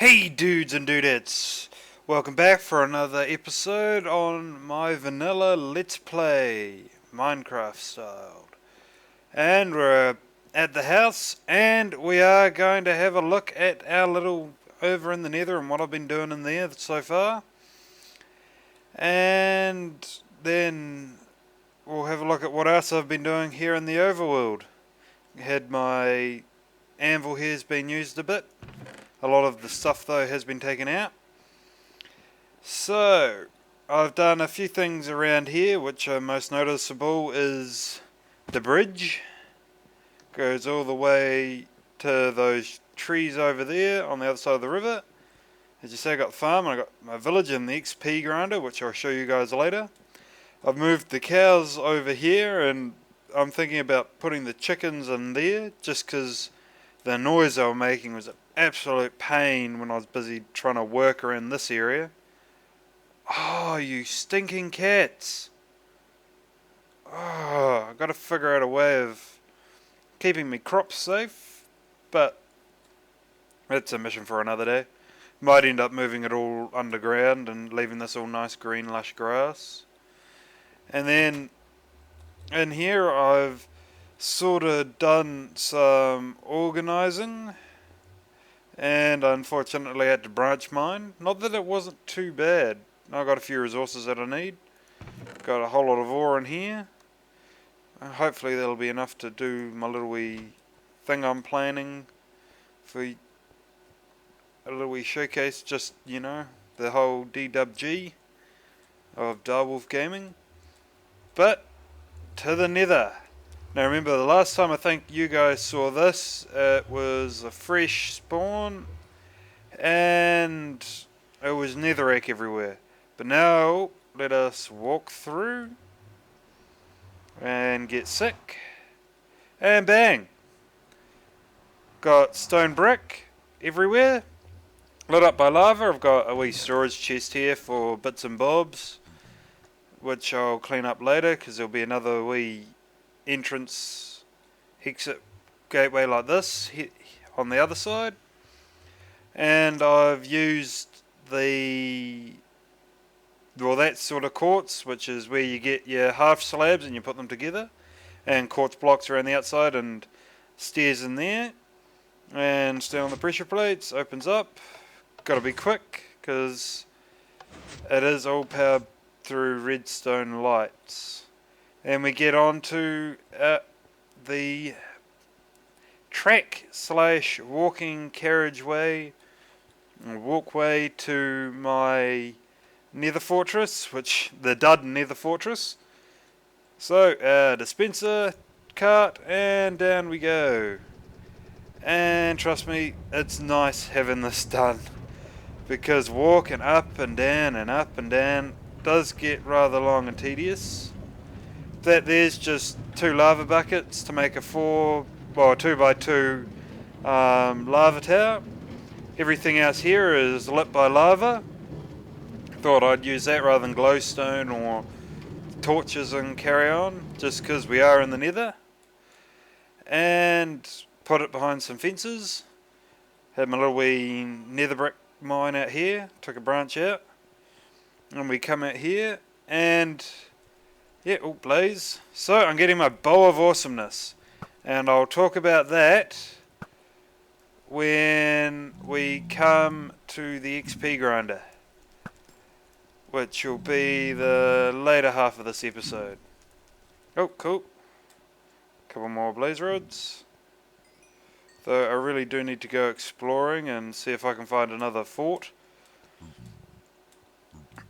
Hey dudes and dudettes, welcome back for another episode on my vanilla Let's Play, Minecraft styled. And we're at the house and we are going to have a look at our little over in the nether and what I've been doing in there so far. And then we'll have a look at what else I've been doing here in the overworld. Had my anvil here's been used a bit. A lot of the stuff though has been taken out. So I've done a few things around here, which are most noticeable is the bridge. Goes all the way to those trees over there on the other side of the river. As you see, I got the farm and I got my village and the XP grinder, which I'll show you guys later. I've moved the cows over here and I'm thinking about putting the chickens in there just because the noise they were making was an absolute pain when I was busy trying to work around this area. Oh, you stinking cats. Oh, I've got to figure out a way of keeping me crops safe, but that's a mission for another day. Might end up moving it all underground and leaving this all nice green lush grass. And then in here I've sort of done some organising and unfortunately had to branch mine. Not that it wasn't too bad. I got a few resources that I need. Got a whole lot of ore in here. Hopefully that'll be enough to do my little wee thing I'm planning for a little wee showcase, just, you know, the whole DWG of Direwolf Gaming. But to the nether. Now remember, the last time I think you guys saw this, it was a fresh spawn and it was netherrack everywhere. But now let us walk through and get sick and bang, got stone brick everywhere lit up by lava. I've got a wee storage chest here for bits and bobs, which I'll clean up later because there'll be another wee entrance exit gateway like this on the other side. And I've used that sort of quartz, which is where you get your half slabs and you put them together, and quartz blocks around the outside and stairs in there, and stay on the pressure plates, opens up. Gotta be quick because it is all powered through redstone lights. And we get on to the track / walking carriageway, walkway to my nether fortress, the dud nether fortress. So, dispenser, cart, and down we go. And trust me, it's nice having this done, because walking up and down does get rather long and tedious. There's just 2 lava buckets to make a 2x2 lava tower. Everything else here is lit by lava. Thought I'd use that rather than glowstone or torches and carry on, just because we are in the nether. And put it behind some fences. Had my little wee nether brick mine out here, took a branch out. And we come out here and yeah, blaze. So I'm getting my bow of awesomeness, and I'll talk about that when we come to the XP grinder, which will be the later half of this episode. Oh, cool. Couple more blaze rods. Though I really do need to go exploring and see if I can find another fort.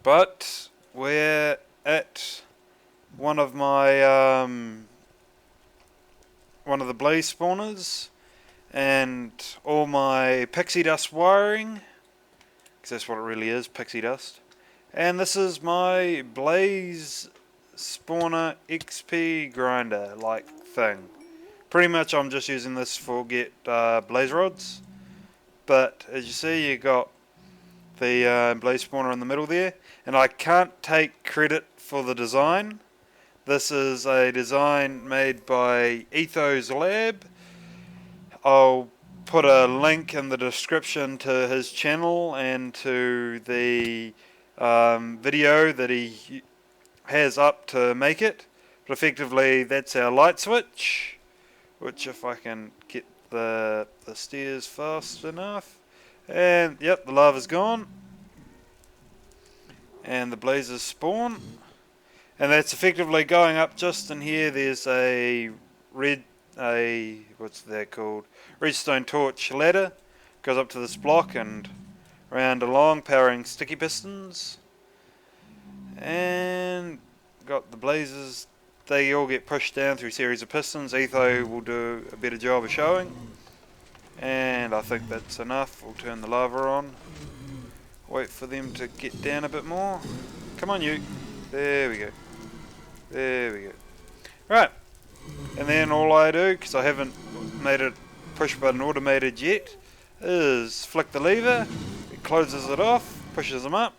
But we're at one of the blaze spawners and all my pixie dust wiring, because that's what it really is, pixie dust. And this is my blaze spawner XP grinder like thing. Pretty much I'm just using this for get blaze rods, but as you see, you got the blaze spawner in the middle there, and I can't take credit for the design. This is a design made by Etho's Lab. I'll put a link in the description to his channel and to the video that he has up to make it. But effectively, that's our light switch, which if I can get the stairs fast enough, and yep, the lava's gone, and the blazes spawn, and that's effectively going up just in here. There's a what's that called? Redstone torch ladder, goes up to this block and round along, powering sticky pistons, and got the blazes. They all get pushed down through a series of pistons. Etho will do a better job of showing. And I think that's enough. We'll turn the lava on. Wait for them to get down a bit more. Come on, you. There we go. There we go. Right. And then all I do, because I haven't made it push button automated yet, is flick the lever. It closes it off, pushes them up.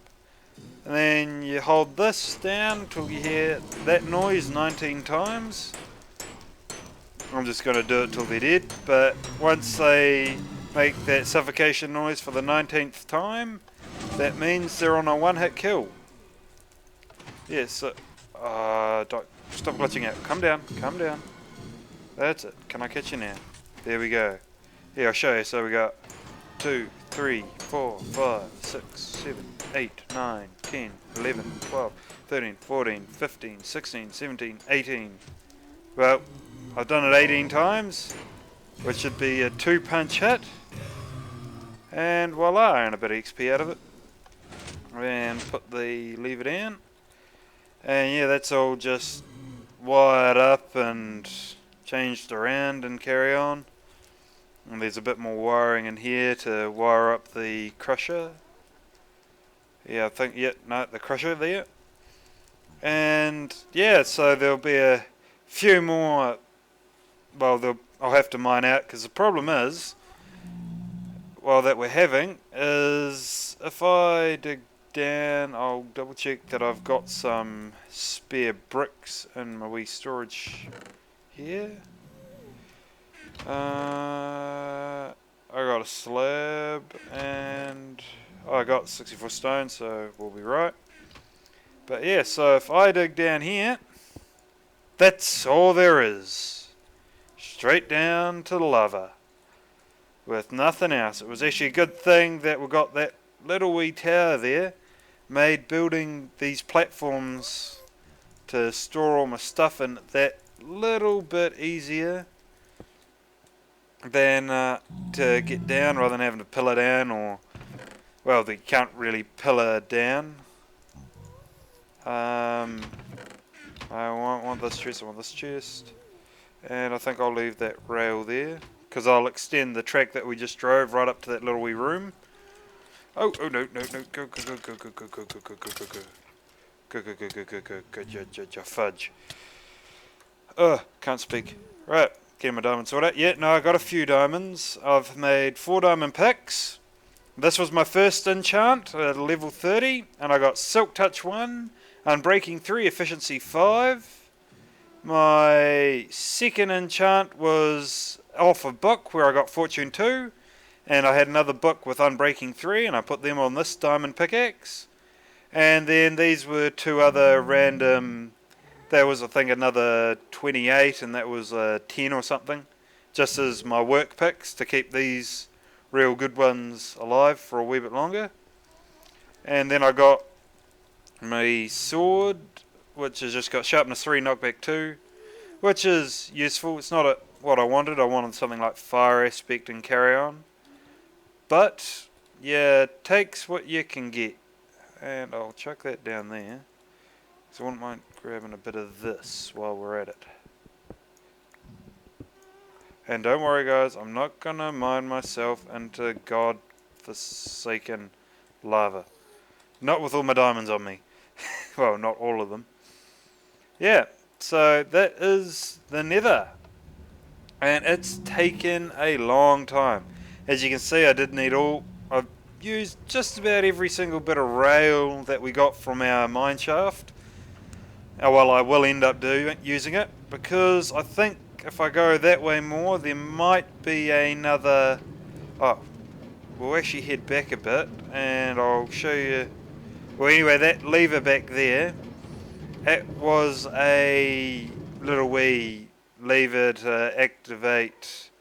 And then you hold this down till you hear that noise 19 times. I'm just going to do it till they're dead, but once they make that suffocation noise for the 19th time, that means they're on a one-hit kill. Yes, stop glitching out. Come down, come down. That's it. Can I catch you now? There we go. Yeah, I'll show you. So we got 2, 3, 4, 5, 6, 7, 8, 9, 10, 11, 12, 13, 14, 15, 16, 17, 18. Well, I've done it 18 times, which should be a 2-punch hit. And voila, I earn a bit of XP out of it. And put the lever down. And yeah, that's all just wired up and changed around and carry on. And there's a bit more wiring in here to wire up the crusher. Yeah, I think, the crusher there. And yeah, so there'll be a few more, well, I'll have to mine out, because the problem is, that we're having, is if I dig down, I'll double check that I've got some spare bricks in my wee storage here. I got a slab and I got 64 stone, so we'll be right. But yeah, so if I dig down here, that's all there is. Straight down to the lava. With nothing else. It was actually a good thing that we got that little wee tower there, made building these platforms to store all my stuff in that little bit easier than to get down, rather than having to pillar down, or, well, you can't really pillar down. I want this chest, I want this chest, and I think I'll leave that rail there, because I'll extend the track that we just drove right up to that little wee room. Oh no, go, fudge. Can't speak. Right, getting my diamond sorted out. Yeah, no, I got a few diamonds. I've made 4 diamond picks. This was my first enchant at level 30, and I got Silk Touch 1, Unbreaking 3, Efficiency 5. My second enchant was off a book where I got Fortune 2, and I had another book with Unbreaking 3, and I put them on this diamond pickaxe. And then these were 2 other random, that was I think another 28, and that was a 10 or something, just as my work picks to keep these real good ones alive for a wee bit longer. And then I got my sword, which has just got sharpness 3, knockback 2, which is useful. It's not what I wanted. I wanted something like fire aspect and carry on. But yeah, it takes what you can get. And I'll chuck that down there, because I wouldn't mind grabbing a bit of this while we're at it. And don't worry guys, I'm not gonna mine myself into god-forsaken lava. Not with all my diamonds on me. Well, not all of them. Yeah, so that is the nether. And it's taken a long time. As you can see, I've used just about every single bit of rail that we got from our mine shaft. Well, I will end up using it, because I think if I go that way more, there might be another Oh, we'll actually head back a bit and I'll show you. Well, anyway, that lever back there, it was a little wee lever to activate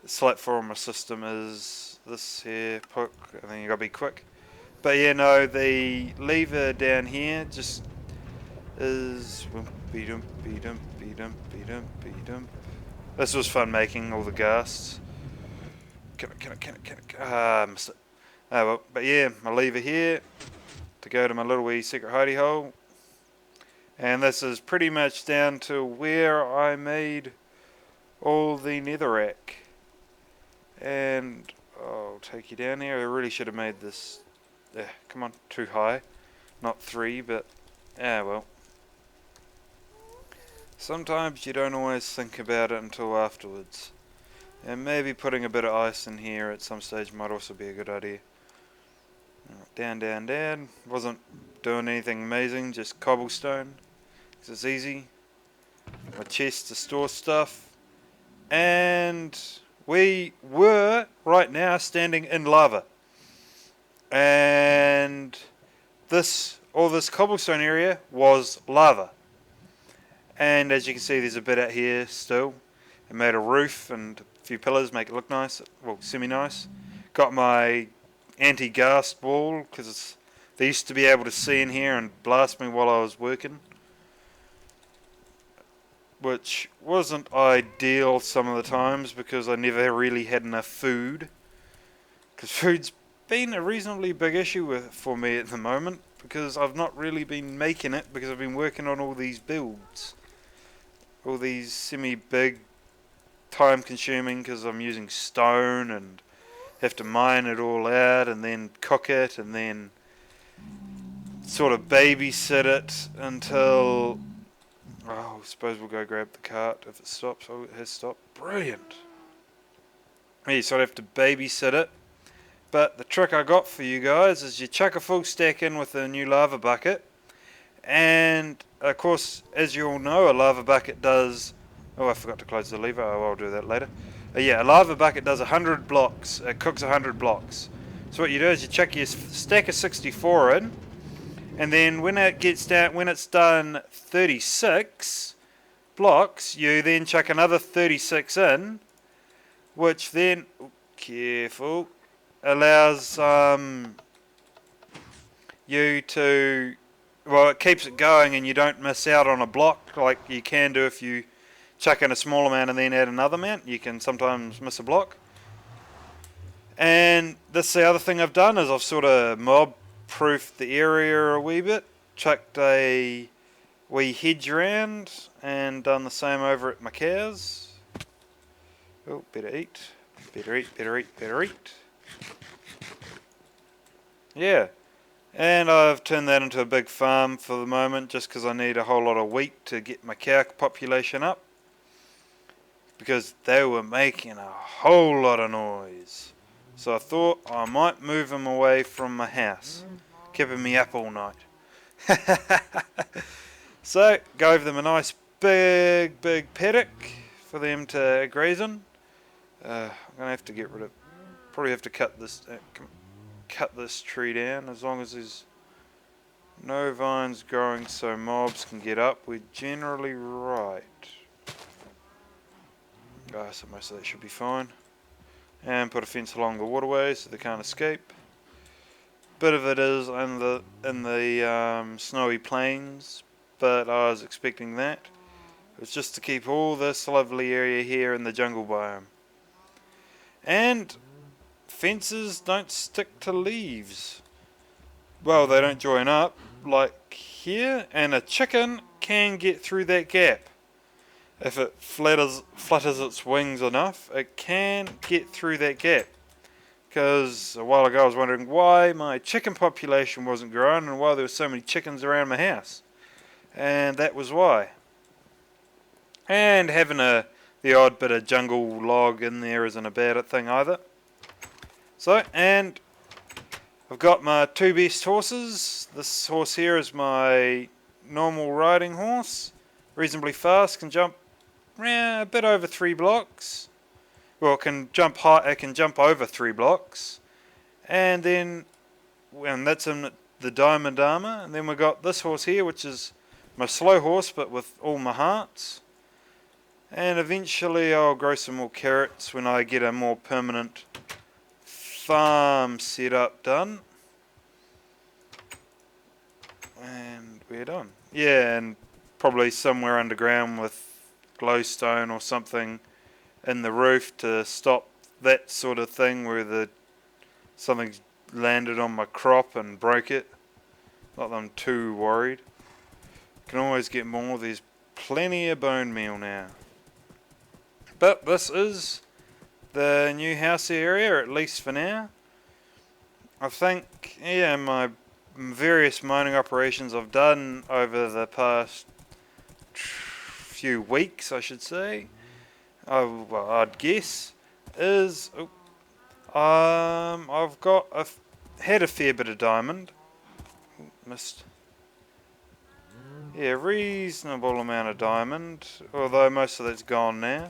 select from a system. Is this here, poke, and then you gotta be quick. But yeah, no, the lever down here just is wimpy dumpy dumpy dumpy dumpy dump. This was fun making all the ghasts. Can I? Ah, missed it. Oh well, but yeah, my lever here to go to my little wee secret hidey hole. And this is pretty much down to where I made all the netherrack. And I'll take you down here. I really should have made this, come on, too high. Not 3, but, well. Sometimes you don't always think about it until afterwards. And maybe putting a bit of ice in here at some stage might also be a good idea. Down, down, down. Wasn't doing anything amazing, just cobblestone. Because it's easy. My chest to store stuff. And we were, right now, standing in lava. And all this cobblestone area was lava. And as you can see, there's a bit out here still. I made a roof and a few pillars, make it look nice, well, semi-nice. Got my anti-ghast wall, because they used to be able to see in here and blast me while I was working. Which wasn't ideal some of the times, because I never really had enough food. Because food's been a reasonably big issue for me at the moment, because I've not really been making it, because I've been working on all these builds. All these semi-big, time-consuming, because I'm using stone and have to mine it all out and then cook it and then sort of babysit it until, I suppose we'll go grab the cart if it stops. Oh, it has stopped. Brilliant. Yeah, so I have to babysit it. But the trick I got for you guys is you chuck a full stack in with a new lava bucket. And, of course, as you all know, a lava bucket does... Oh, I forgot to close the lever. Oh, I'll do that later. Yeah, a lava bucket does 100 blocks. It cooks 100 blocks. So what you do is you chuck your stack of 64 in. And then when it's done 36 blocks, you then chuck another 36 in. Which then... careful... allows you to... Well, it keeps it going and you don't miss out on a block like you can do if you chuck in a small amount and then add another amount. You can sometimes miss a block. And this the other thing I've done is I've sort of mob-proofed the area a wee bit. Chucked a wee hedge around and done the same over at my cows. Oh, better eat. Better eat, better eat, better eat. Yeah. And I've turned that into a big farm for the moment just because I need a whole lot of wheat to get my cow population up. Because they were making a whole lot of noise. So I thought I might move them away from my house. Keeping me up all night. So, gave them a nice big paddock for them to graze in. I'm going to have to get rid of... Probably have to cut this tree down. As long as there's no vines growing so mobs can get up, we're generally right. So most of that should be fine. And put a fence along the waterway so they can't escape. Bit of it is in the snowy plains, but I was expecting that. It's just to keep all this lovely area here in the jungle biome. And fences don't stick to leaves. Well, they don't join up like here, and a chicken can get through that gap. If it flutters its wings enough, it can get through that gap. Because a while ago I was wondering why my chicken population wasn't growing and why there were so many chickens around my house. And that was why. And having the odd bit of jungle log in there isn't a bad thing either. So, and I've got my two best horses. This horse here is my normal riding horse. Reasonably fast, can jump a bit over 3 blocks. well, it can jump high. It can jump over 3 blocks, and that's in the diamond armor. And then we got this horse here, which is my slow horse, but with all my hearts. And eventually I'll grow some more carrots when I get a more permanent farm setup done. And we're done. Yeah, and probably somewhere underground with glowstone or something in the roof to stop that sort of thing where something's landed on my crop and broke it. Not that I'm too worried. Can always get more. There's plenty of bone meal now. But this is the new house area, at least for now. I think, yeah, my various mining operations I've done over the past few weeks, I should say, I'd guess, is I've had a fair bit of diamond. Missed. Yeah, reasonable amount of diamond, although most of that's gone now,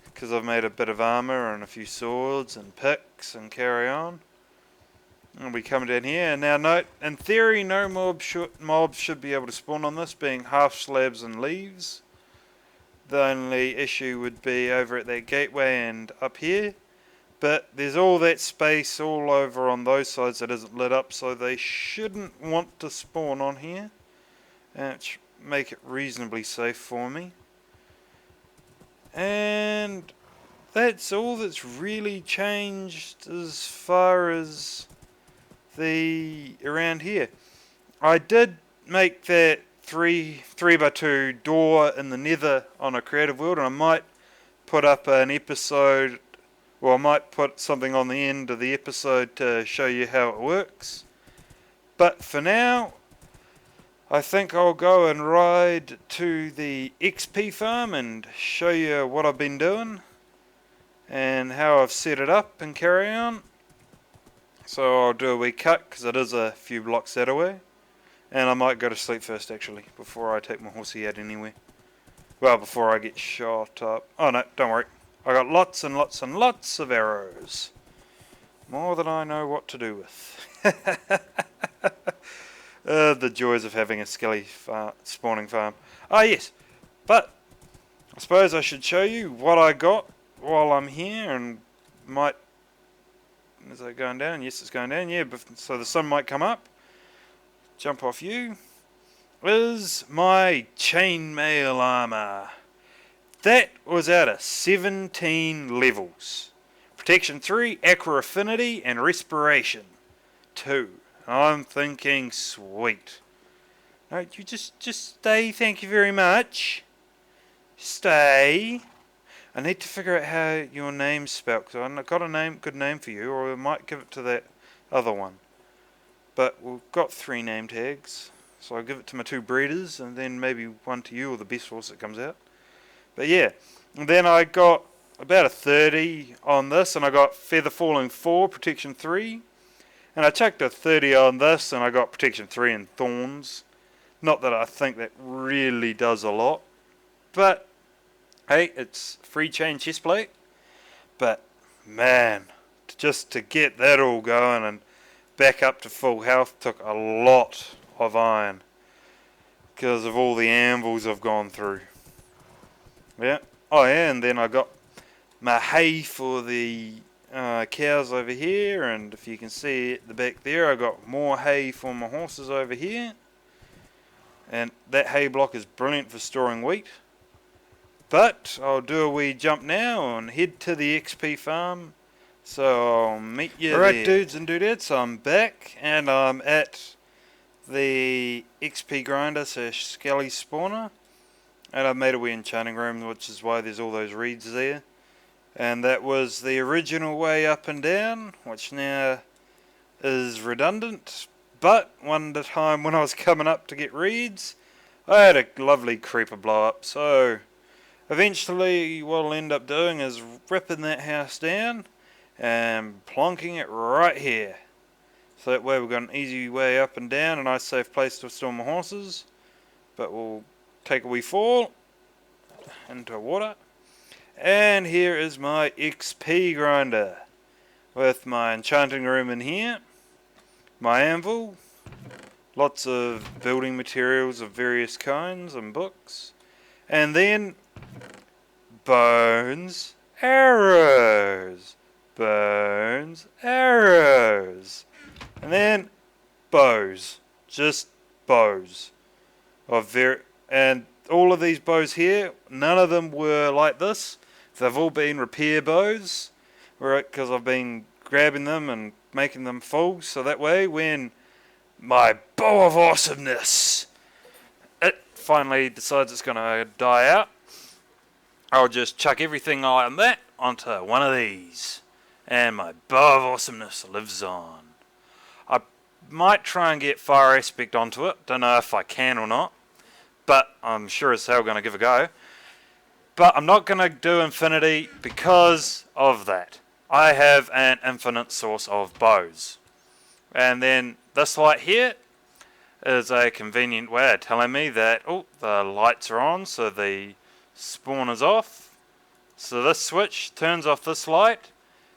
because I've made a bit of armor and a few swords and picks and carry on. And we come down here, and now note, in theory, no mobs should be able to spawn on this, being half slabs and leaves. The only issue would be over at that gateway and up here. But there's all that space all over on those sides that isn't lit up, so they shouldn't want to spawn on here. And it should make it reasonably safe for me. And that's all that's really changed as far as around here. I did make that 3x2 door in the nether on a creative world, and I might put up an episode, or I might put something on the end of the episode to show you how it works. But for now, I think I'll go and ride to the XP farm and show you what I've been doing and how I've set it up and carry on. So I'll do a wee cut because it is a few blocks that away. And I might go to sleep first actually, before I take my horsey out anywhere. Well, before I get shot up. Oh no, don't worry. I got lots and lots and lots of arrows. More than I know what to do with. The joys of having a skelly spawning farm. Ah yes, but I suppose I should show you what I got while I'm here, and might... Is it going down? Yes, it's going down. Yeah, so the sun might come up. Jump off you. Is my chainmail armor. That was out of 17 levels. Protection 3, Aqua Affinity, and Respiration 2. I'm thinking, sweet. No, you just stay, thank you very much. Stay. I need to figure out how your name's spelled, because I've got a good name for you, or I might give it to that other one. But we've got 3 name tags, so I'll give it to my 2 breeders, and then maybe one to you, or the best horse that comes out. But yeah, and then I got about a 30 on this, and I got Feather Falling 4, Protection 3. And I chucked a 30 on this, and I got Protection 3 and Thorns. Not that I think that really does a lot, but hey, it's free chain chestplate. But man, just to get that all going and back up to full health took a lot of iron because of all the anvils I've gone through. Yeah. Oh yeah, and then I got my hay for the cows over here, and if you can see at the back there, I got more hay for my horses over here. And that hay block is brilliant for storing wheat. But I'll do a wee jump now and head to the XP farm. So I'll meet you there. Alright, dudes and dudettes, I'm back, and I'm at the XP grinder / skelly spawner. And I've made a wee enchanting room, which is why there's all those reeds there. And that was the original way up and down, which now is redundant. But one time when I was coming up to get reeds, I had a lovely creeper blow up. So eventually what I'll end up doing is ripping that house down and plonking it right here. So that way we've got an easy way up and down, a nice safe place to store my horses. But we'll take a wee fall into water. And here is my XP grinder with my enchanting room in here, my anvil, lots of building materials of various kinds and books, and then bones, arrows, bones, arrows, and then bows, just bows and all of these bows here, none of them were like this. They've all been repair bows, right? Because I've been grabbing them and making them full, so that way when my bow of awesomeness it finally decides it's going to die out, I'll just chuck everything on that onto one of these, and my bow of awesomeness lives on. I might try and get fire aspect onto it, don't know if I can or not, but I'm sure as hell going to give it a go. But I'm not going to do infinity because of that. I have an infinite source of bows. And then this light here is a convenient way of telling me that, oh, the lights are on, so the spawn is off. So this switch turns off this light.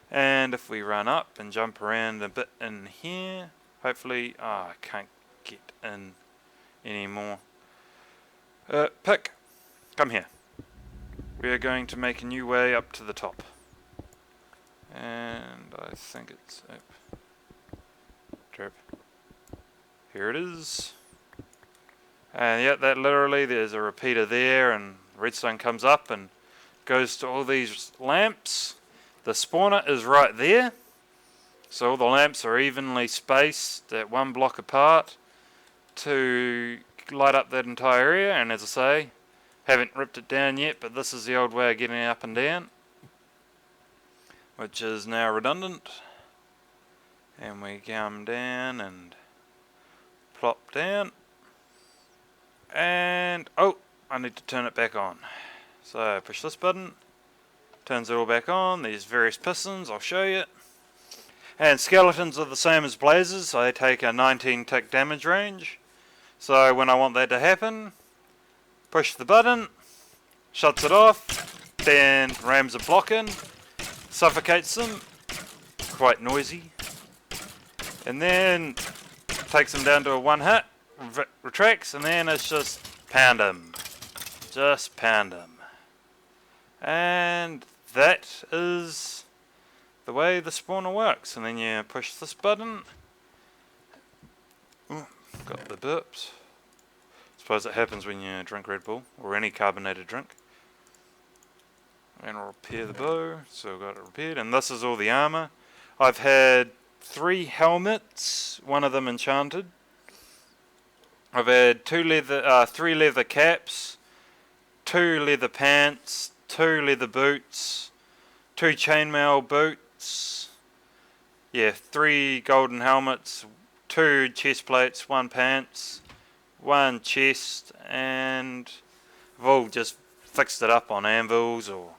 And if we run up and jump around a bit in here, hopefully, I can't get in anymore. Pick, come here. We are going to make a new way up to the top. And I think it's up. Derp. Here it is. And yeah, that literally, there's a repeater there, and redstone comes up and goes to all these lamps. The spawner is right there. So all the lamps are evenly spaced at one block apart to light up that entire area. And as I say, haven't ripped it down yet, but this is the old way of getting up and down, which is now redundant. And we come down and plop down. And, oh, I need to turn it back on. So push this button, turns it all back on. These various pistons, I'll show you. And skeletons are the same as blazes. They take a 19 tick damage range. So when I want that to happen, push the button, shuts it off, then rams a block in, suffocates them, quite noisy, and then takes them down to a one hit, retracts, and then it's just pound him. Just pound him. And that is the way the spawner works. And then you push this button. Ooh, got the burps. Suppose it happens when you drink Red Bull or any carbonated drink. And I'll repair the bow, so I've got it repaired. And this is all the armor. I've had 3 helmets, one of them enchanted. I've had 3 leather caps, 2 leather pants, 2 leather boots, 2 chainmail boots, 3 golden helmets, 2 chest plates, 1 pants, 1 chest, and I've all just fixed it up on anvils or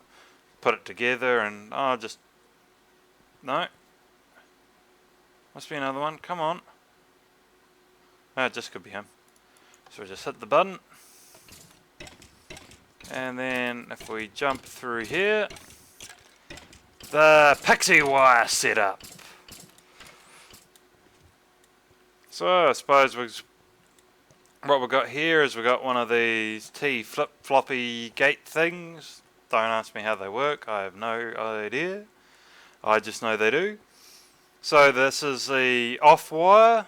put it together, and no, must be another one, come on. It just could be him. So we just hit the button, and then if we jump through here, the pixie wire setup. So I suppose what we've got here is we've got one of these T flip-floppy gate things. Don't ask me how they work, I have no idea. I just know they do. So this is the off wire.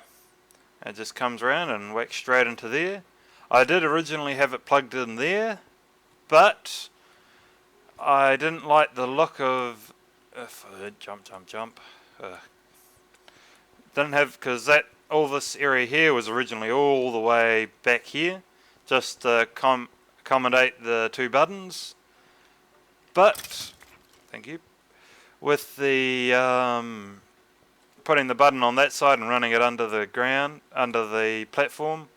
It just comes around and whacks straight into there. I did originally have it plugged in there, but I didn't like the look of jump. Didn't have, because all this area here was originally all the way back here, just to accommodate the 2 buttons. But thank you. With the putting the button on that side and running it under the ground, under the platform,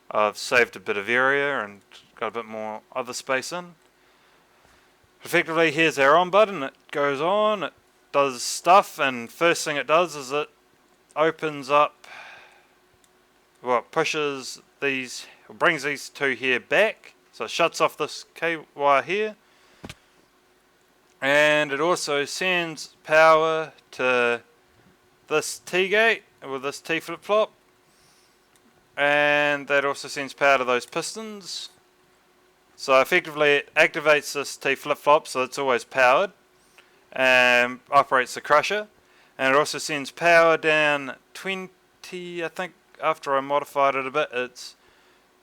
I've saved a bit of area and got a bit more other space in. Effectively, here's our on button. It goes on, it does stuff, and first thing it does is it opens up, pushes these, brings these 2 here back, so it shuts off this K wire here, And it also sends power to this T-gate, or this T flip-flop. And that also sends power to those pistons. So effectively it activates this T flip-flop, so it's always powered. And operates the crusher. And it also sends power down 20, I think after I modified it a bit, it's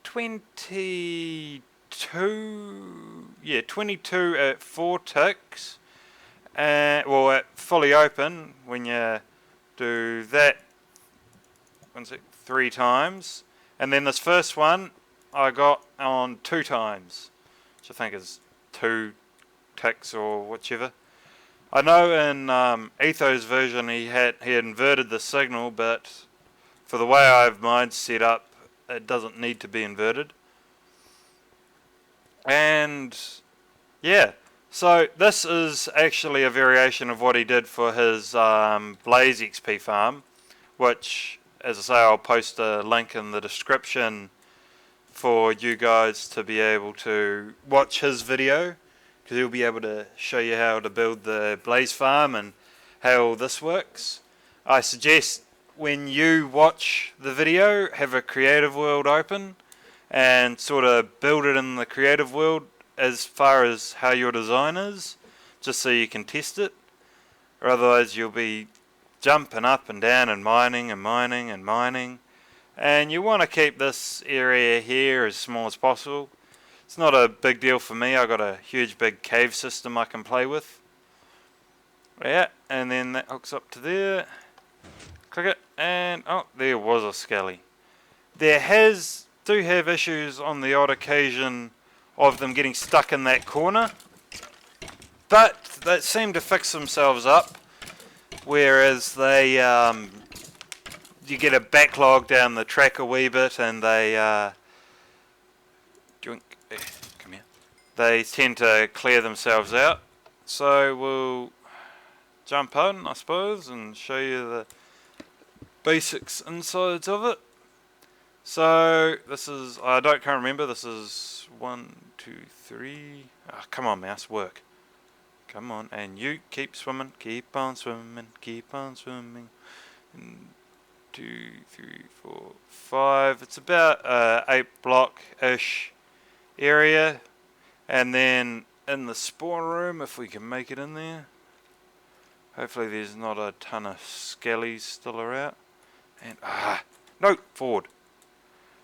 22, yeah, 22 at 4 ticks. Well, at fully open, when you do that, 3 times. And then this first one, I got on 2 times, which I think is 2 ticks or whichever. I know in Etho's version he had inverted the signal, but for the way I have mine set up, it doesn't need to be inverted. And yeah, so this is actually a variation of what he did for his Blaze XP farm, which, as I say, I'll post a link in the description for you guys to be able to watch his video, because he'll be able to show you how to build the Blaze farm and how all this works. I suggest when you watch the video, have a creative world open and sort of build it in the creative world as far as how your design is, just so you can test it, or otherwise you'll be jumping up and down and mining and mining and mining. And you want to keep this area here as small as possible. It's not a big deal for me. I got a huge big cave system I can play with. Yeah, and then that hooks up to there. Click it, and oh, there was a skelly. There do have issues on the odd occasion of them getting stuck in that corner, but they seem to fix themselves up. Whereas they, you get a backlog down the track a wee bit, and they, come here. They tend to clear themselves out. So we'll jump on, I suppose, and show you the basics insides of it. So this is, I can't remember, this is 1, 2, 3, oh, come on mouse, work. Come on, and you keep swimming, keep on swimming, keep on swimming. 2, 3, 4, 5, it's about 8 block-ish area. And then in the spawn room, if we can make it in there. Hopefully there's not a ton of skellies still around. And, no, forward.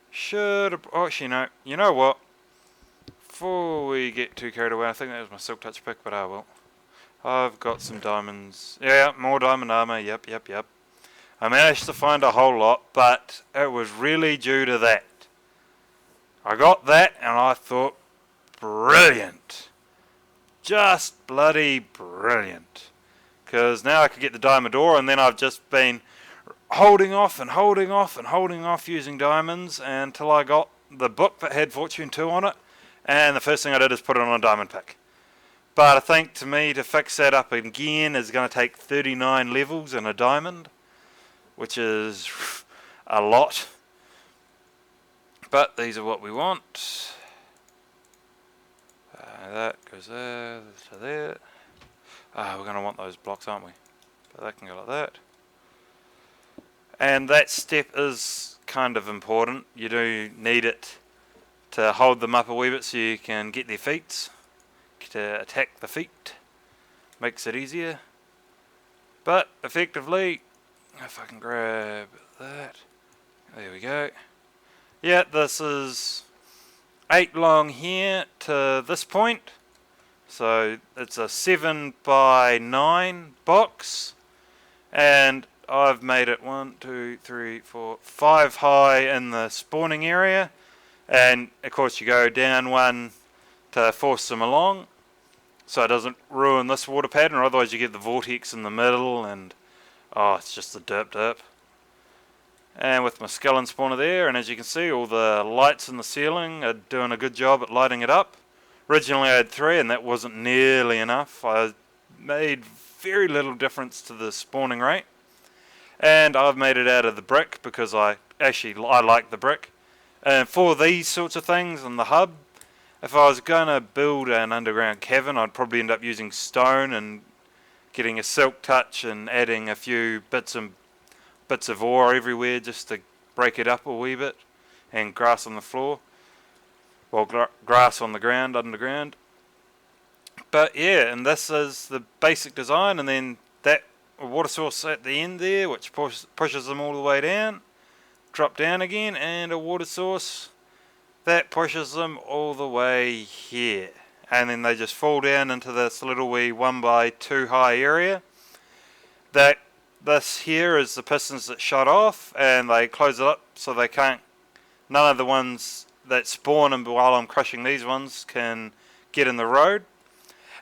Actually no, you know what? Before we get too carried away, I think that was my silk touch pick, but I will. I've got some diamonds. Yeah, more diamond armor, yep. I managed to find a whole lot, but it was really due to that. I got that and I thought, brilliant. Just bloody brilliant. Because now I could get the diamond ore, and then I've just been holding off using diamonds until I got the book that had Fortune 2 on it, and the first thing I did is put it on a diamond pick. But I think to me to fix that up again is going to take 39 levels in a diamond, which is a lot. But these are what we want. That goes there to there. We're going to want those blocks, aren't we? But that can go like that. And that step is kind of important. You do need it to hold them up a wee bit so you can get their feet, to attack the feet. Makes it easier. But effectively, if I can grab that, there we go. Yeah, this is 8 long here to this point. So it's a 7 by 9 box, and I've made it 1, 2, 3, 4, 5 high in the spawning area, and of course you go down 1 to force them along so it doesn't ruin this water pattern, or otherwise you get the vortex in the middle and it's just the derp. And with my skeleton spawner there, and as you can see all the lights in the ceiling are doing a good job at lighting it up. Originally I had 3 and that wasn't nearly enough. I made very little difference to the spawning rate. And I've made it out of the brick because I like the brick. And for these sorts of things in the hub, if I was going to build an underground cavern, I'd probably end up using stone and getting a silk touch and adding a few bits of ore everywhere just to break it up a wee bit, and grass on the floor. Well, grass on the ground, underground. But yeah, and this is the basic design, and then that water source at the end there, which pushes them all the way down, drop down again, and a water source that pushes them all the way here. And then they just fall down into this little wee 1x2 high area. This here is the pistons that shut off, and they close it up so they can't, none of the ones that spawn and while I'm crushing these ones can get in the road.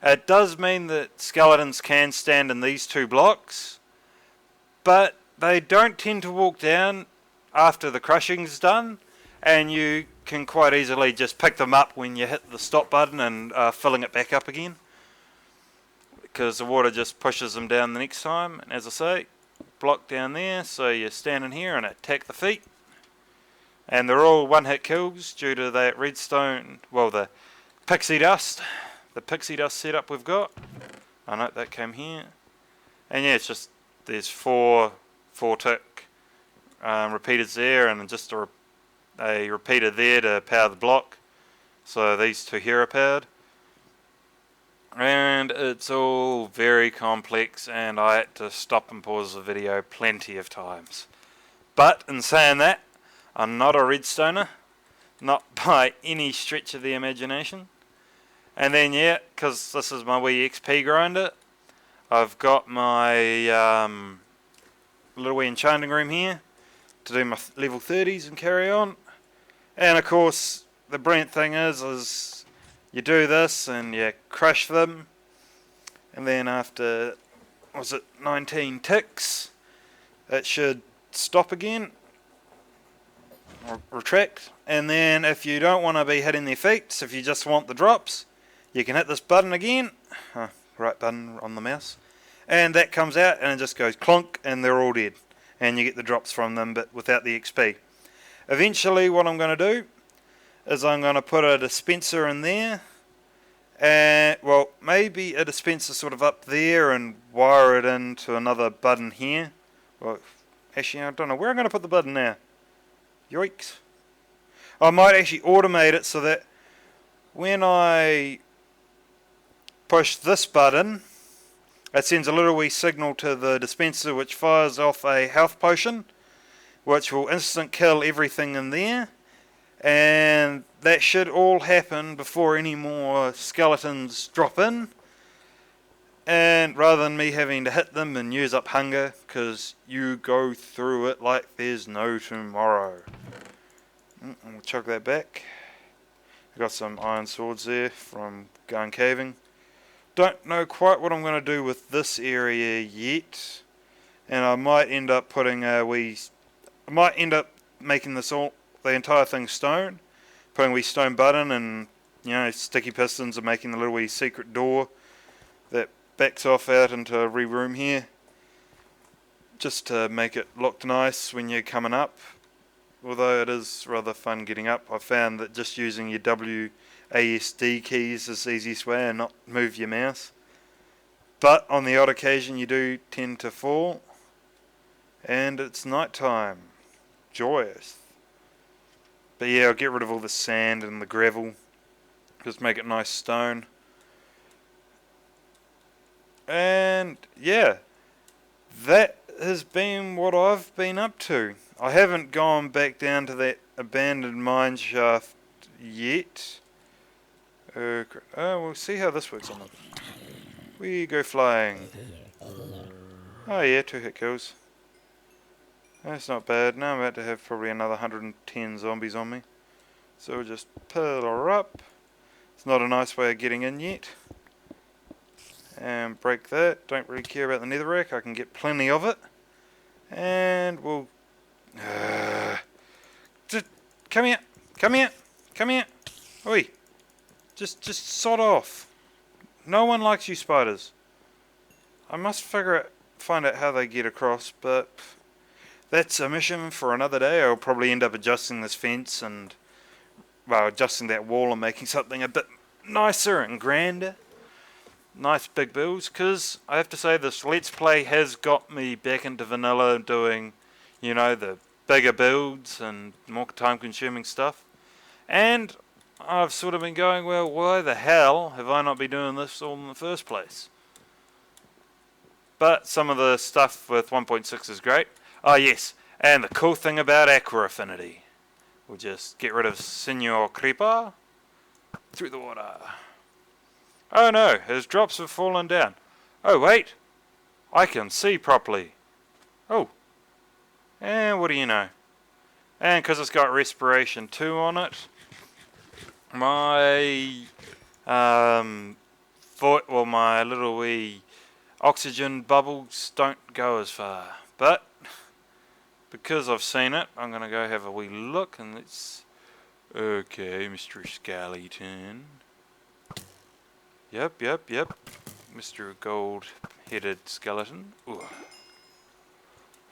It does mean that skeletons can stand in these two blocks, but they don't tend to walk down after the crushing's done, and you can quite easily just pick them up when you hit the stop button and filling it back up again, because the water just pushes them down the next time. And as I say, block down there, so you're standing here and attack the feet, and they're all one-hit kills due to that redstone, well, the pixie dust setup we've got. I know that came here, and yeah, it's just there's four tick repeaters there, and just a repeater there to power the block. So these two here are powered, and it's all very complex, and I had to stop and pause the video plenty of times. But in saying that, I'm not a redstoner, not by any stretch of the imagination. And then yeah, because this is my wee XP grinder, I've got my little wee enchanting room here to do my level 30s and carry on. And of course, the brilliant thing is you do this and you crush them, and then after, was it 19 ticks, it should stop again, or retract. And then if you don't want to be hitting their feet, so if you just want the drops, you can hit this button again, right button on the mouse, and that comes out and it just goes clunk and they're all dead, and you get the drops from them but without the XP. Eventually what I'm going to do is I'm going to put a dispenser in there, and well, maybe a dispenser sort of up there and wire it into another button here. Well, actually I don't know where I'm going to put the button now. Yikes. I might actually automate it so that when I push this button, it sends a little wee signal to the dispenser which fires off a health potion, which will instant kill everything in there, and that should all happen before any more skeletons drop in, and rather than me having to hit them and use up hunger, because you go through it like there's no tomorrow. We'll chuck that back. I've got some iron swords there from going caving. Don't know quite what I'm going to do with this area yet, and I might end up putting making this all, the entire thing stone, putting a wee stone button and, you know, sticky pistons and making the little wee secret door that backs off out into a wee room here, just to make it look nice when you're coming up. Although it is rather fun getting up, I found that just using your WASD keys is the easiest way and not move your mouse. But on the odd occasion you do tend to fall, and it's night time. Joyous. But yeah, I'll get rid of all the sand and the gravel, just make it nice stone. And yeah, that has been what I've been up to. I haven't gone back down to that abandoned mine shaft yet. We'll see how this works on them. We go flying. Oh yeah, 2 hit kills. That's not bad. Now I'm about to have probably another 110 zombies on me. So we'll just pull her up. It's not a nice way of getting in yet. And break that. Don't really care about the netherrack. I can get plenty of it. And we'll... just come here. Come here. Come here. Oi. Just sod off. No one likes you spiders. I must find out how they get across, but that's a mission for another day. I'll probably end up adjusting this fence and well, adjusting that wall and making something a bit nicer and grander. Nice big builds, because I have to say this Let's Play has got me back into vanilla doing, you know, the bigger builds and more time consuming stuff. And I've sort of been going, well, why the hell have I not been doing this all in the first place? But some of the stuff with 1.6 is great. Oh yes, and the cool thing about Aqua Affinity. We'll just get rid of Senor Creeper through the water. Oh no, his drops have fallen down. Oh wait, I can see properly. Oh, and what do you know? And because it's got respiration 2 on it, my my little wee oxygen bubbles don't go as far. But because I've seen it, I'm gonna go have a wee look, and it's okay, Mr. Skeleton. Yep. Mr. Gold-headed skeleton. Ooh.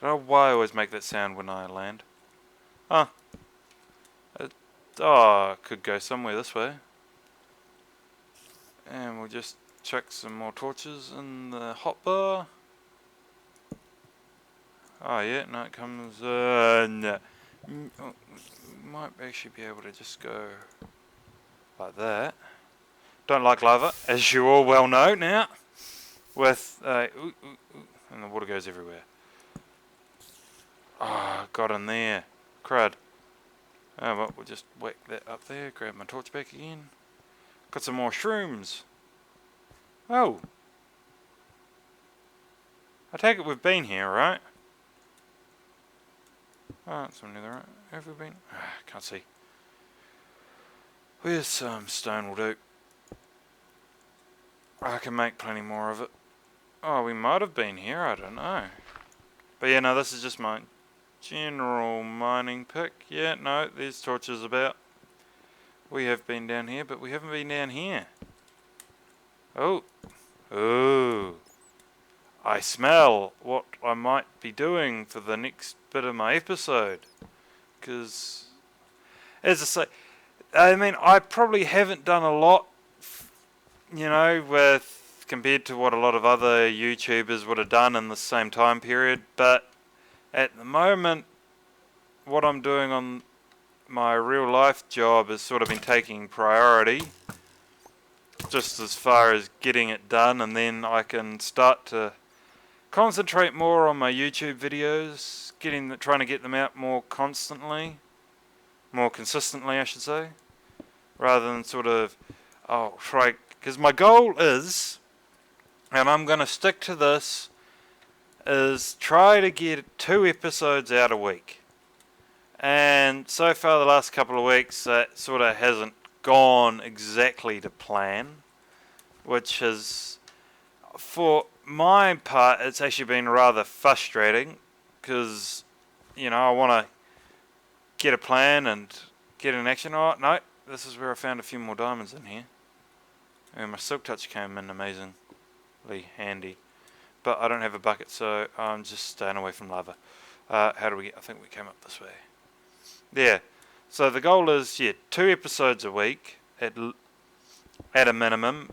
I don't know why I always make that sound when I land. Huh. It could go somewhere this way. And we'll just chuck some more torches in the hotbar. Oh yeah, no, it comes, no. Might actually be able to just go like that. Don't like lava, as you all well know now. With, and the water goes everywhere. Oh, got in there. Crud. Oh well, we'll just whack that up there, grab my torch back again. Got some more shrooms. Oh. I take it we've been here, right? Oh, it's on the right. Have we been? Can't see. Where's some stone will do? I can make plenty more of it. Oh, we might have been here, I don't know. But yeah, no, this is just my general mining pick. Yeah, no, there's torches about. We have been down here, but we haven't been down here. Oh. Oh. I smell what I might be doing for the next bit of my episode. Because, as I say, I mean, I probably haven't done a lot, you know, with compared to what a lot of other YouTubers would have done in the same time period. But at the moment, what I'm doing on my real life job has sort of been taking priority. Just as far as getting it done, and then I can start to concentrate more on my YouTube videos, trying to get them out more consistently, I should say, rather than sort of, try, because my goal is, and I'm going to stick to this, is try to get 2 episodes out a week. And so far the last couple of weeks, that sort of hasn't gone exactly to plan, which is, for my part, it's actually been rather frustrating, because, you know, I want to get a plan and get an action. Oh, no, this is where I found a few more diamonds in here. And my silk touch came in amazingly handy. But I don't have a bucket, so I'm just staying away from lava. How do we get? I think we came up this way. Yeah. So the goal is, 2 episodes a week at a minimum.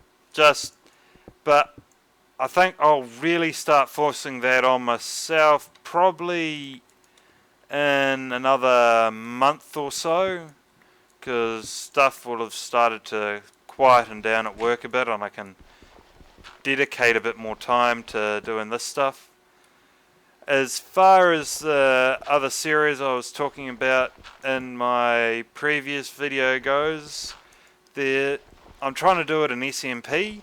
But I think I'll really start forcing that on myself probably in another month or so, because stuff will have started to quieten down at work a bit, and I can dedicate a bit more time to doing this stuff. As far as the other series I was talking about in my previous video goes, I'm trying to do it in SMP,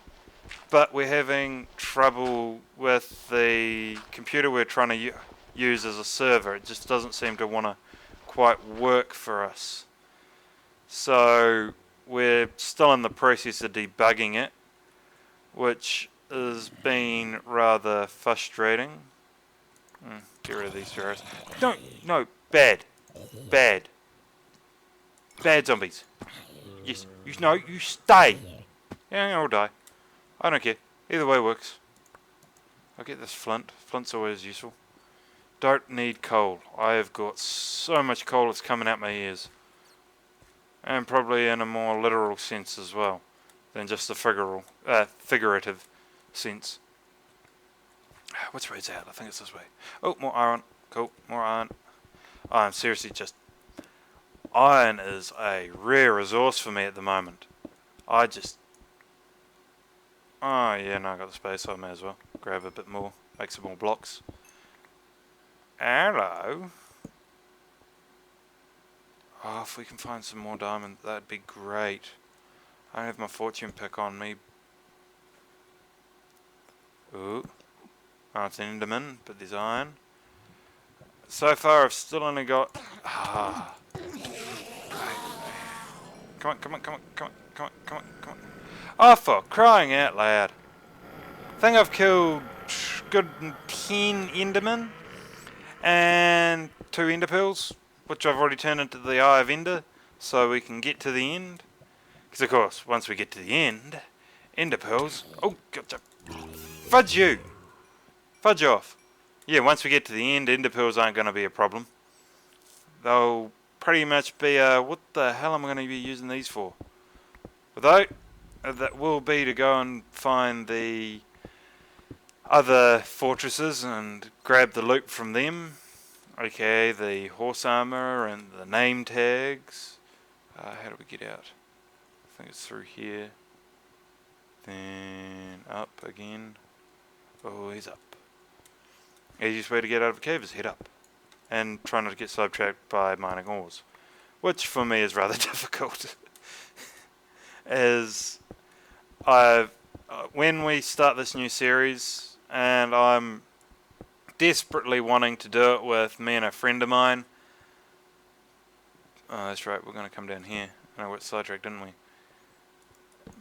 but we're having trouble with the computer we're trying to use as a server. It just doesn't seem to want to quite work for us. So we're still in the process of debugging it, which has been rather frustrating. Get rid of these arrows. No, bad zombies. Yes, you stay. Yeah, I'll die. I don't care. Either way works. I'll get this flint. Flint's always useful. Don't need coal. I have got so much coal it's coming out my ears. and probably in a more literal sense as well than just a figurative sense. Which way's out? I think it's this way. Oh, more iron. Cool, more iron. I'm seriously just... Iron is a rare resource for me at the moment. I just... Oh, yeah, no, I got the space, so I may as well grab a bit more, make some more blocks. Hello. Oh, if we can find some more diamond, that'd be great. I don't have my fortune pick on me. Ooh. Oh, it's an Enderman, but there's iron. So far, I've still only got... Ah. Come on, come on, come on, come on, come on, come on, come on. Oh, for crying out loud. I think I've killed good 10 Endermen and 2 Ender Pearls, which I've already turned into the Eye of Ender, so we can get to the end. Because, of course, once we get to the end, Ender Pearls... Oh, gotcha. Fudge you! Fudge off. Yeah, once we get to the end, Ender Pearls aren't going to be a problem. They'll pretty much be, what the hell am I going to be using these for? Although, that will be to go and find the other fortresses and grab the loot from them. Okay, the horse armor and the name tags. How do we get out? I think it's through here. Then up again. Oh, he's up. Easiest way to get out of a cave is head up. And try not to get sidetracked by mining ores. Which for me is rather difficult. As when we start this new series, and I'm desperately wanting to do it with me and a friend of mine. Oh, that's right, we're going to come down here. I know we got sidetracked, didn't we?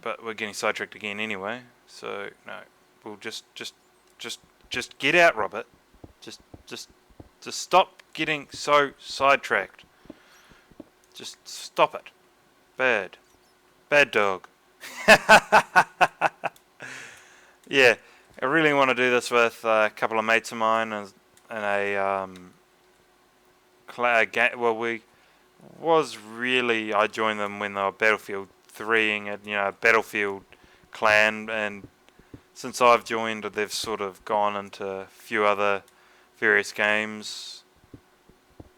But we're getting sidetracked again anyway. So, no. We'll just get out, Robert. Just stop getting so sidetracked. Just stop it. Bad dog. Yeah, I really want to do this with a couple of mates of mine and a I joined them when they were Battlefield 3ing at, a Battlefield clan, and since I've joined, they've sort of gone into a few other various games,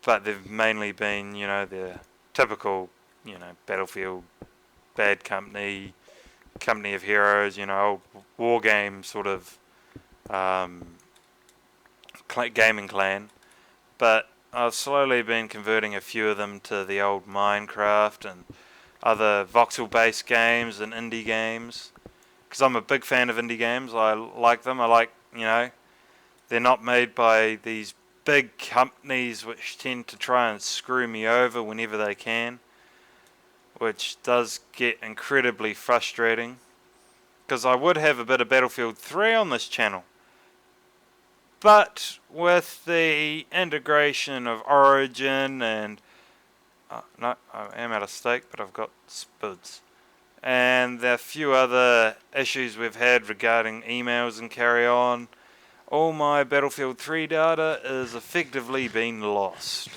but they've mainly been, the typical, Battlefield, Bad Company, Company of Heroes, old war game sort of gaming clan. But I've slowly been converting a few of them to the old Minecraft and other voxel-based games and indie games. Because I'm a big fan of indie games. I like them. I like, they're not made by these big companies which tend to try and screw me over whenever they can, which does get incredibly frustrating, because I would have a bit of Battlefield 3 on this channel, but with the integration of Origin and no, I am out of steak, but I've got spuds, and the few other issues we've had regarding emails and carry on, all my Battlefield 3 data is effectively being lost,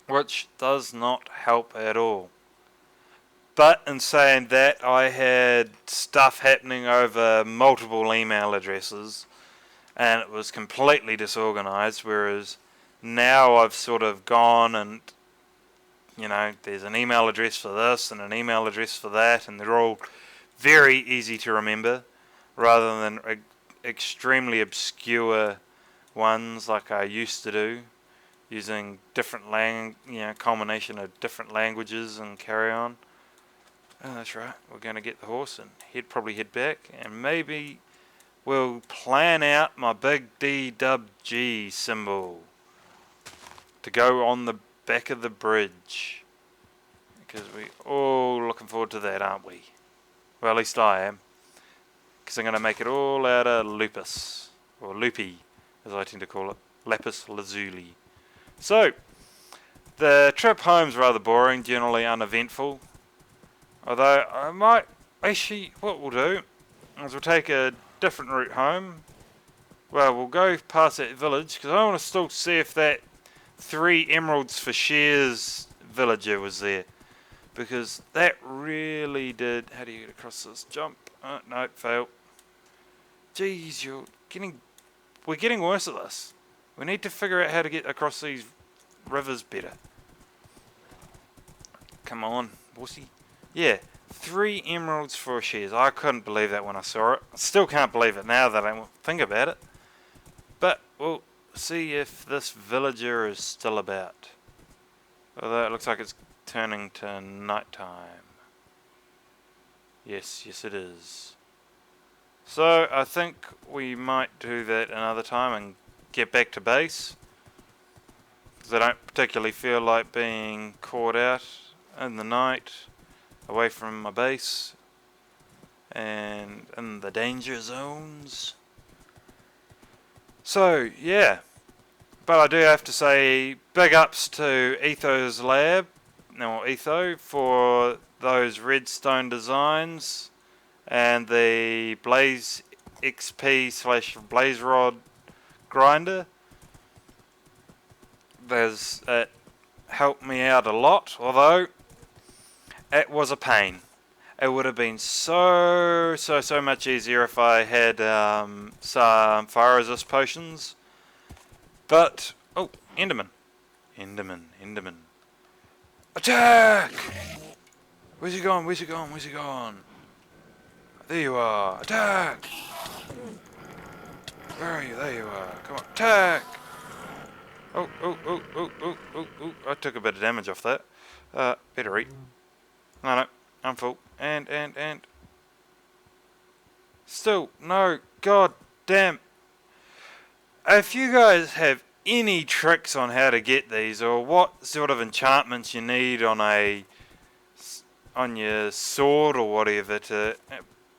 which does not help at all. But in saying that, I had stuff happening over multiple email addresses, and it was completely disorganized, whereas now I've sort of gone and, there's an email address for this and an email address for that, and they're all very easy to remember, rather than extremely obscure ones like I used to do, using different combination of different languages and carry on. Oh, that's right. We're going to get the horse and probably head back, and maybe we'll plan out my big DWG symbol to go on the back of the bridge, because we all looking forward to that, aren't we? Well, at least I am, because I'm going to make it all out of lupus, or loopy, as I tend to call it, lapis lazuli. So, the trip home's rather boring, generally uneventful. Although, I might... Actually, what we'll do is we'll take a different route home. Well, we'll go past that village, because I want to still see if that 3 emeralds for shares villager was there. because that really did... How do you get across this jump? No, fail. Jeez, we're getting worse at this. We need to figure out how to get across these rivers better. Come on, bossy. Yeah, 3 emeralds for shares. I couldn't believe that when I saw it. I still can't believe it now that I think about it. But we'll see if this villager is still about. Although it looks like it's turning to night time. Yes it is. So I think we might do that another time and get back to base. Because I don't particularly feel like being caught out in the night away from my base and in the danger zones. So yeah, but I do have to say big ups to Etho's lab, or Etho, for those redstone designs and the Blaze XP / Blaze Rod grinder. It helped me out a lot, although it was a pain. It would have been so much easier if I had some fire resist potions. But, oh, Enderman. Enderman. Attack! Where's he gone? There you are. Attack! Where are you? There you are. Come on. Attack! Oh. I took a bit of damage off that. Better eat. No, I'm full. And. Still, no. God damn. If you guys have any tricks on how to get these, or what sort of enchantments you need on your sword or whatever to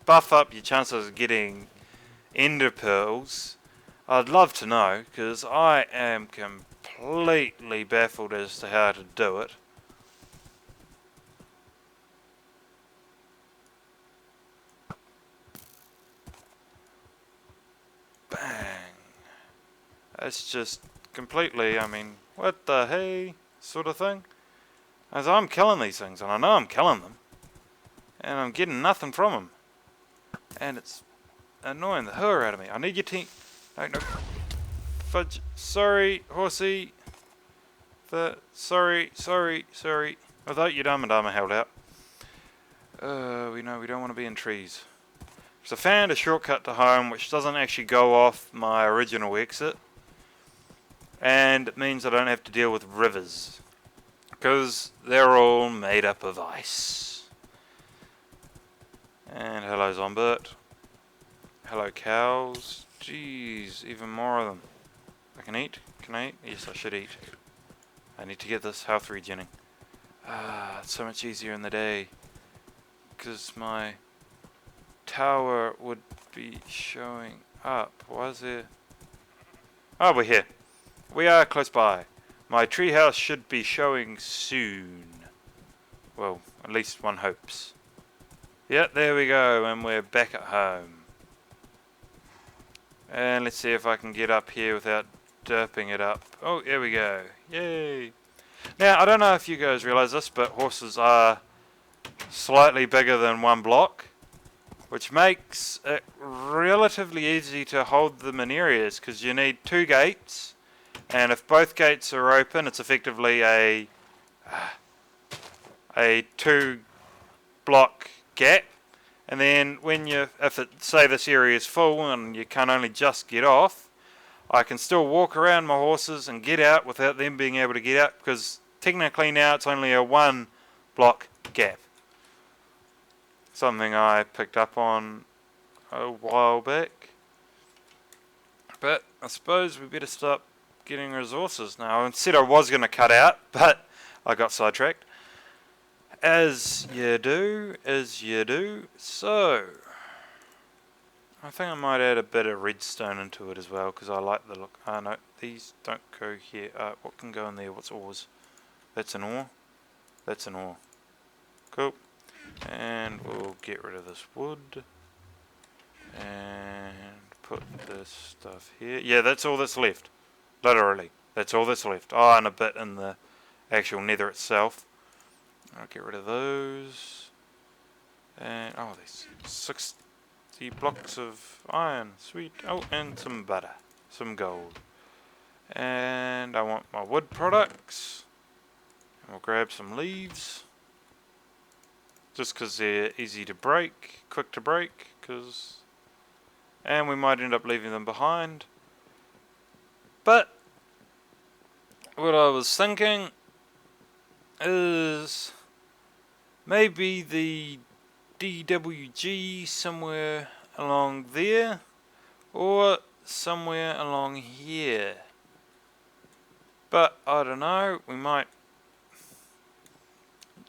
buff up your chances of getting ender pearls, I'd love to know, because I am completely baffled as to how to do it. Bang. It's just completely, I mean, what the hey sort of thing. As I'm killing these things, and I know I'm killing them, and I'm getting nothing from them. And it's annoying the hell out of me. I need your team. No. Fudge. Sorry, horsey. Sorry. Although your dumb and dumber held out. We know we don't want to be in trees. So I found a shortcut to home which doesn't actually go off my original exit. And it means I don't have to deal with rivers. Because they're all made up of ice. And hello Zombert. Hello cows. Jeez, even more of them. I can eat? Can I eat? Yes, I should eat. I need to get this health regening. It's so much easier in the day. Because my tower would be showing up. Why is there... Oh, we're here. We are close by. My treehouse should be showing soon. Well, at least one hopes. Yep, there we go, and we're back at home. And let's see if I can get up here without derping it up. Oh, here we go. Yay! Now, I don't know if you guys realise this, but horses are slightly bigger than one block, which makes it relatively easy to hold them in areas, because you need 2 gates, and if both gates are open, it's effectively a 2 block gap. And then when say this area is full and you can only just get off, I can still walk around my horses and get out without them being able to get out, because technically now it's only a 1 block gap. Something I picked up on a while back. But I suppose we better start getting resources now. I said I was going to cut out, but I got sidetracked. As you do. So, I think I might add a bit of redstone into it as well, because I like the look. No, these don't go here. What can go in there? What's ores? That's an ore. Cool. And we'll get rid of this wood. And put this stuff here. Yeah, that's all that's left. Literally. That's all that's left. Oh, and a bit in the actual nether itself. I'll get rid of those. And, oh, there's 60 blocks of iron. Sweet. Oh, and some butter. Some gold. And I want my wood products. And we'll grab some leaves. Just because they're easy to break, quick to break. And we might end up leaving them behind. But what I was thinking is maybe the DWG somewhere along there or somewhere along here. But I don't know, we might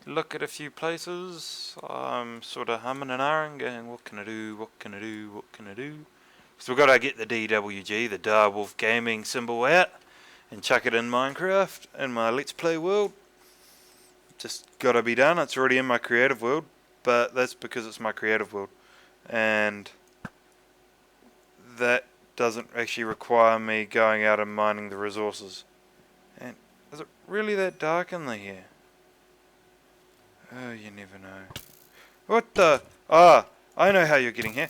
look at a few places. I'm sort of humming and ahhing, going, what can I do, what can I do, what can I do? So we've got to get the DWG, the Direwolf Gaming symbol out and chuck it in Minecraft, in my Let's Play world. Just got to be done. It's already in my creative world, but that's because it's my creative world. And that doesn't actually require me going out and mining the resources. And is it really that dark in here? Oh, you never know. What the? Ah, I know how you're getting here.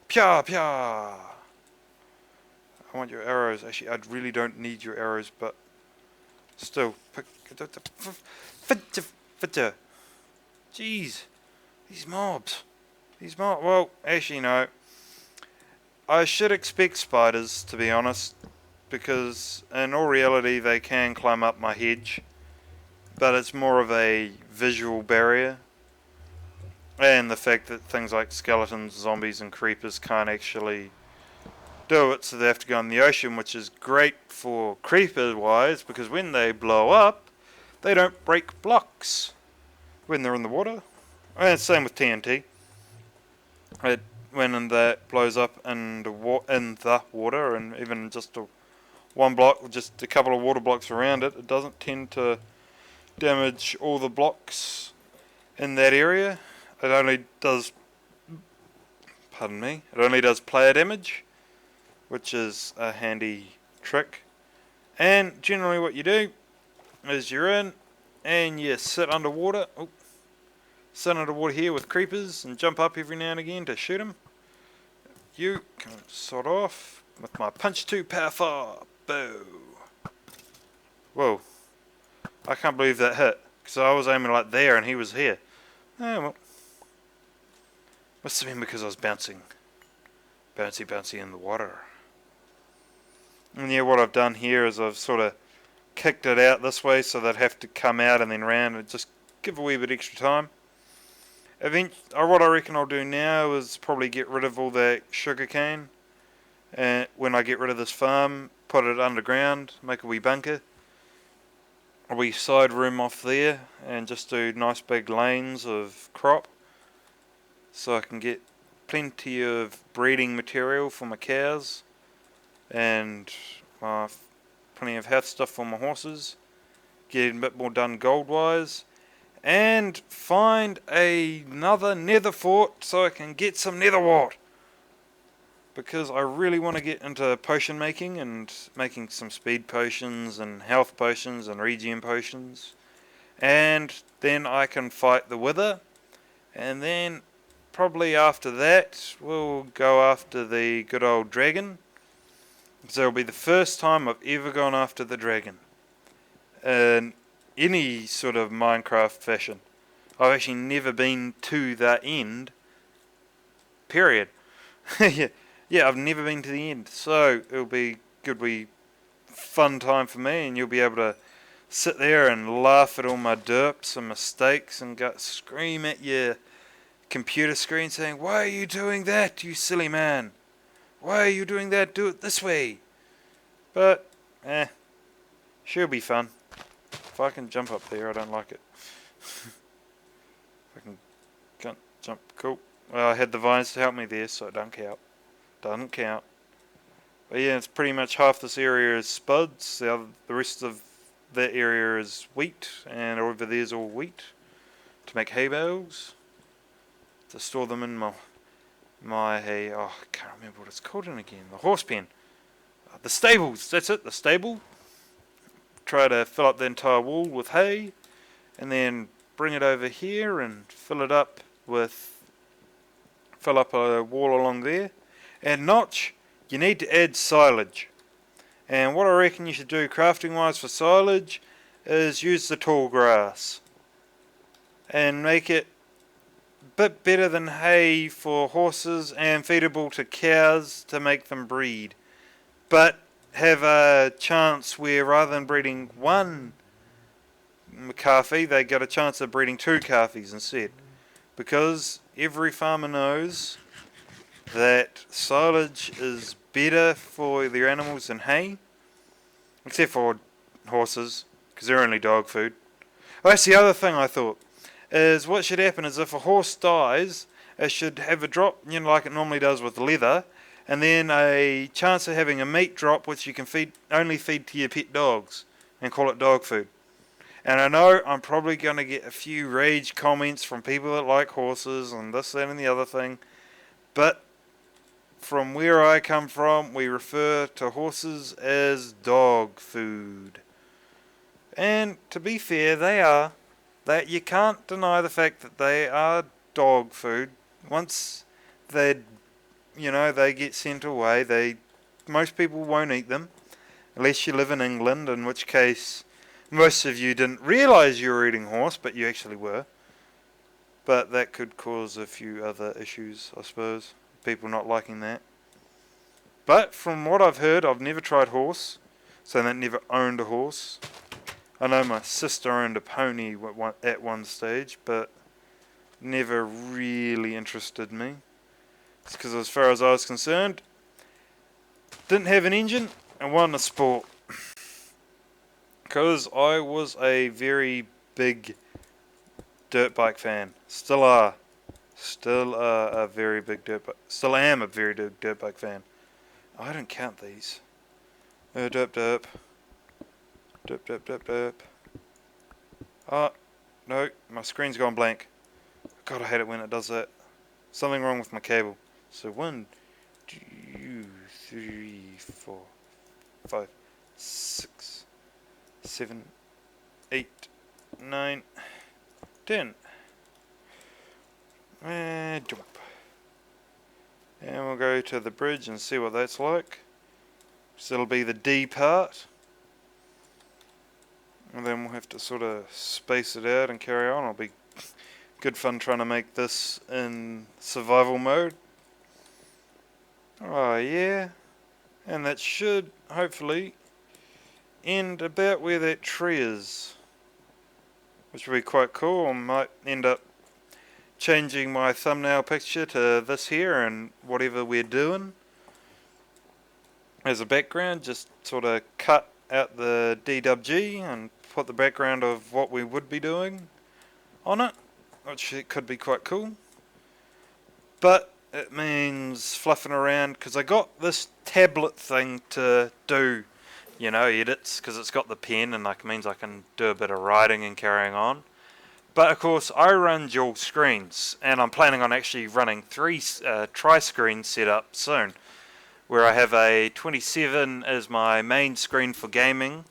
Pya, pya. I want your arrows. Actually, I really don't need your arrows, but still. Jeez. These mobs. Well, actually, no. I should expect spiders, to be honest, because in all reality they can climb up my hedge, but it's more of a visual barrier, and the fact that things like skeletons, zombies and creepers can't actually do it, so they have to go in the ocean, which is great for creeper wise, because when they blow up they don't break blocks when they're in the water. And same with TNT. When that blows up in the water, and even just one block, just a couple of water blocks around it, it doesn't tend to damage all the blocks in that area. It only does, it only does player damage, which is a handy trick. And generally what you do is you're in and you sit underwater. Sit underwater here with creepers and jump up every now and again to shoot them. You can sort off with my punch 2 power 4 bow. Whoa. I can't believe that hit, because I was aiming like there and he was here. Oh well. Must have been because I was bouncing. Bouncy in the water. And yeah, what I've done here is I've sort of kicked it out this way so they'd have to come out and then round and just give a wee bit extra time. What I reckon I'll do now is probably get rid of all that sugarcane, and when I get rid of this farm, put it underground, make a wee bunker, a wee side room off there, and just do nice big lanes of crop, so I can get plenty of breeding material for my cows, and plenty of health stuff for my horses, getting a bit more done gold wise. And find another nether fort so I can get some nether wart. Because I really want to get into potion making and making some speed potions and health potions and regen potions. And then I can fight the wither. And then probably after that we'll go after the good old dragon. So it'll be the first time I've ever gone after the dragon. And any sort of Minecraft fashion. I've actually never been to the end. Period. yeah, I've never been to the end. So it'll be good wee fun time for me, and you'll be able to sit there and laugh at all my derps and mistakes and scream at your computer screen saying, "Why are you doing that, you silly man? Why are you doing that? Do it this way." But, she'll be fun. If I can jump up there, I don't like it. If I can't jump, cool. Well, I had the vines to help me there, so it don't count. Doesn't count. But yeah, it's pretty much half this area is spuds. The rest of that area is wheat, and over there's all wheat to make hay bales. To store them in my hay. Oh, I can't remember what it's called in again. The horse pen. The stables. That's it. The stable. try to fill up the entire wall with hay, and then bring it over here and fill up a wall along there. And notch, you need to add silage. And what I reckon you should do crafting wise for silage is use the tall grass and make it a bit better than hay for horses and feedable to cows to make them breed. But have a chance where rather than breeding one calfie, they get a chance of breeding two calfies instead. Because every farmer knows that silage is better for their animals than hay, except for horses, because they're only dog food. Oh, that's the other thing I thought, is what should happen is if a horse dies, it should have a drop, like it normally does with leather, and then a chance of having a meat drop which you can only feed to your pet dogs, and call it dog food. And I know I'm probably going to get a few rage comments from people that like horses and this, that and the other thing, but from where I come from, we refer to horses as dog food. And to be fair, they are. That you can't deny the fact that they are dog food. Once they get sent away, most people won't eat them, unless you live in England, in which case most of you didn't realise you were eating horse, but you actually were. But that could cause a few other issues, I suppose. People not liking that. But from what I've heard, I've never tried horse, so I never owned a horse. I know my sister owned a pony at one stage, but never really interested me. It's because as far as I was concerned, didn't have an engine and wasn't a sport. Because I was a very big dirt bike fan. Still am a very big dirt bike fan. I don't count these. Derp. Oh, no, my screen's gone blank. God, I hate it when it does that. Something wrong with my cable. So 1, 2, 3, 4, 5, 6, 7, 8, 9, 10. And jump. And we'll go to the bridge and see what that's like. So it'll be the D part. And then we'll have to sort of space it out and carry on. It'll be good fun trying to make this in survival mode. Oh yeah. And that should hopefully end about where that tree is, which will be quite cool. I might end up changing my thumbnail picture to this here and whatever we're doing as a background. Just sort of cut out the DWG and put the background of what we would be doing on it, which it could be quite cool. But it means fluffing around, because I got this tablet thing to do, edits, because it's got the pen and it means I can do a bit of writing and carrying on. But of course I run dual screens, and I'm planning on actually running 3 tri-screen setup soon, where I have a 27 as my main screen for gaming,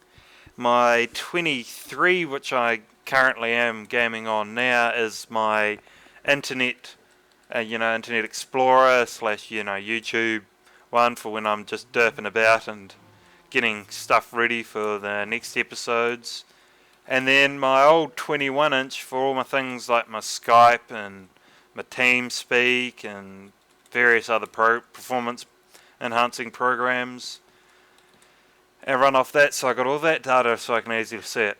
my 23, which I currently am gaming on now, is my internet, Internet Explorer / YouTube one for when I'm just derping about and getting stuff ready for the next episodes. And then my old 21-inch for all my things like my Skype and my TeamSpeak and various other performance enhancing programs, and run off that, so I got all that data so I can easily see it.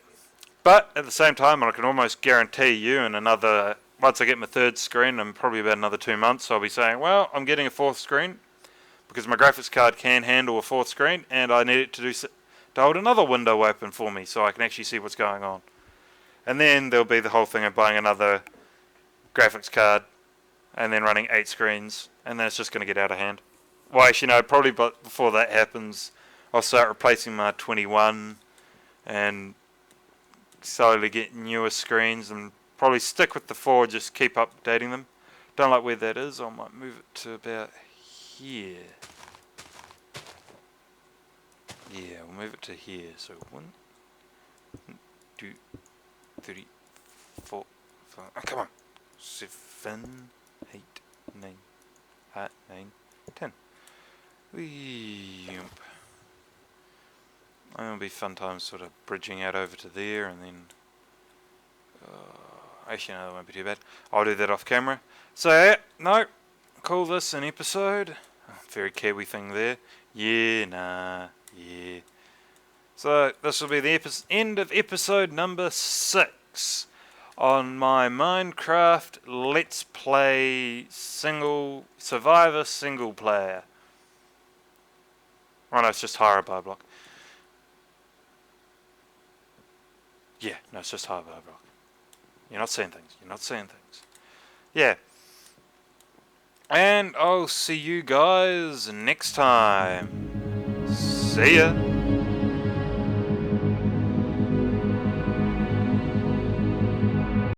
But at the same time, I can almost guarantee you once I get my 3rd screen, in probably about another 2 months, I'll be saying, well, I'm getting a 4th screen, because my graphics card can handle a 4th screen, and I need it to hold another window open for me so I can actually see what's going on. And then there'll be the whole thing of buying another graphics card and then running 8 screens, and then it's just going to get out of hand. Well, actually, no, probably before that happens, I'll start replacing my 21 and slowly get newer screens, and probably stick with the 4, just keep updating them. Don't like where that is, I might move it to about here. Yeah, we'll move it to here. So 1, 2, 3, 4, 5. Oh, come on. 7, 8, 9, 9, 10. Yep. It'll be fun times sort of bridging out over to there and then... actually, no, that won't be too bad. I'll do that off camera. So, yeah, no. Call this an episode. Oh, very Kiwi thing there. Yeah, nah, yeah. So, this will be the end of episode number 6 on my Minecraft Let's Play Survivor single player. Oh no, it's just hire a bar block. Yeah, no, it's just hire a bar block. You're not seeing things. You're not seeing things. Yeah. And I'll see you guys next time. See ya.